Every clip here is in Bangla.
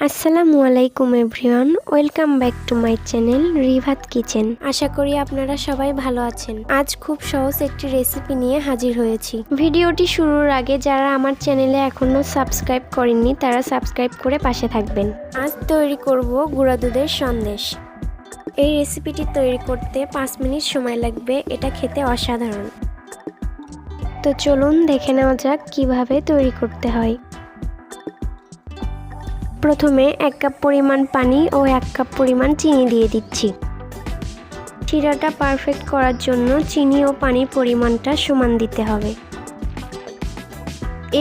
আসসালামু আলাইকুম everyone, welcome back to my channel Rivat Kitchen. আশা করি আপনারা সবাই ভালো আছেন। আজ খুব সহজ একটি রেসিপি নিয়ে হাজির হয়েছি। ভিডিওটি শুরুর আগে যারা আমার চ্যানেলে এখনো সাবস্ক্রাইব করেননি তারা সাবস্ক্রাইব করে পাশে থাকবেন। আজ তৈরি করব গুঁড়া দুধের সন্দেশ। এই রেসিপিটি তৈরি করতে 5 মিনিট সময় লাগবে। এটা খেতে অসাধারণ। তো চলুন দেখে নেওয়া যাক কিভাবে তৈরি করতে হয়। প্রথমে 1 কাপ পরিমাণ পানি ও 1 কাপ পরিমাণ চিনি দিয়ে দিচ্ছি। শিরাটা পারফেক্ট করার জন্য চিনি ও পানির পরিমাণটা সমান দিতে হবে।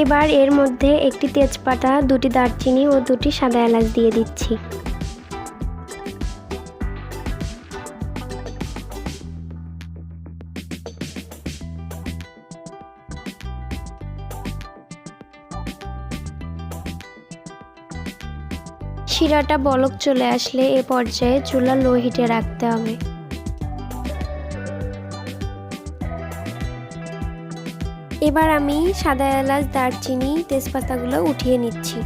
এবার এর মধ্যে একটি তেজপাতা, 2টি দারচিনি ও 2টি সাদা এলাচ দিয়ে দিচ্ছি। শিরাটা বলক চলে আসলে এ পর্যায়ে চুলা লো হিটে রাখতে হবে। এবার আমি সাদা এলাচ, দারচিনি, তেজপাতাগুলো উঠিয়ে নিচ্ছি।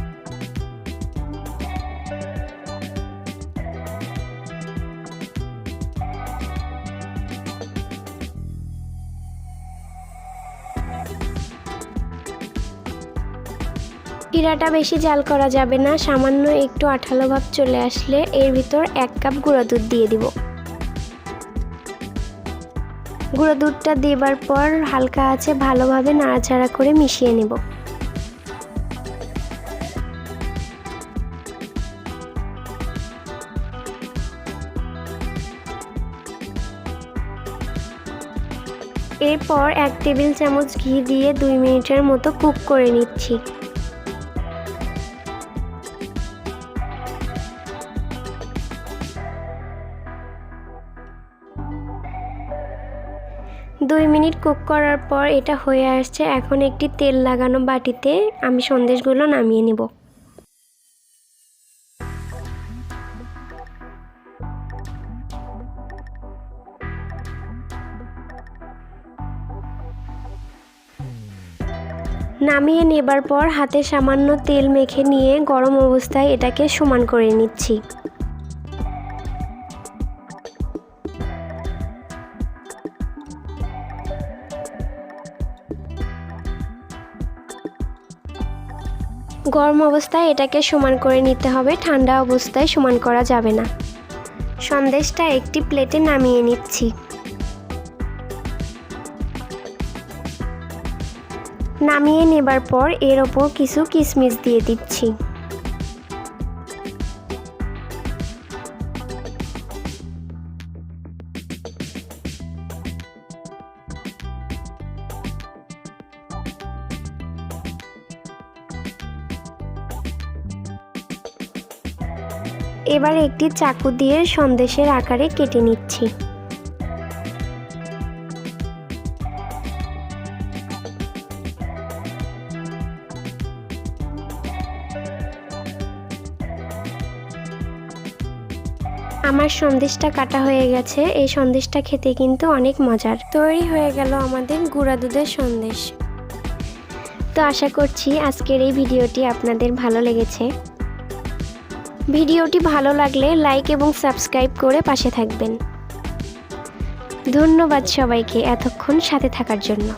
শিরাটা বেশি জাল করা যাবে না, সামান্য একটু আঠালো ভাব চলে আসলে এর ভিতর 1 কাপ গুঁড়া দুধ দিয়ে দিব। গুঁড়া দুধটা দেবার পর হালকা আঁচে ভালোভাবে নাড়াচাড়া করে মিশিয়ে নেব। এরপর 1 টেবিল চামচ ঘি দিয়ে 2 মিনিটের মতো কুক করে নিচ্ছি। দুই মিনিট কুক করার পর এটা হয়ে আসছে। এখন একটি তেল লাগানো বাটিতে আমি সন্দেশগুলো নামিয়ে নেব। নামিয়ে নেবার পর হাতে সামান্য তেল মেখে নিয়ে গরম অবস্থায় এটাকে সমান করে নিচ্ছি। গরম অবস্থায় এটাকে সমান করে নিতে হবে, ঠান্ডা অবস্থায় সমান করা যাবে না। সন্দেশটা একটি প্লেটে নামিয়ে নিচ্ছি। নামিয়ে নেবার পর এর ওপর কিছু কিশমিশ দিয়ে দিচ্ছি। এবার একটি চাকু দিয়ে সন্দেশের আকারে কেটে নিচ্ছি। আমার সন্দেশটা কাটা হয়ে গেছে। এই সন্দেশটা খেতে কিন্তু অনেক মজার। তৈরি হয়ে গেল আমাদের গুঁড়া দুধের সন্দেশ। তো আশা করছি আজকের এই ভিডিওটি আপনাদের ভালো লেগেছে। ভিডিওটি ভালো লাগলে লাইক এবং সাবস্ক্রাইব করে পাশে থাকবেন। ধন্যবাদ সবাইকে এতক্ষণ সাথে থাকার জন্য।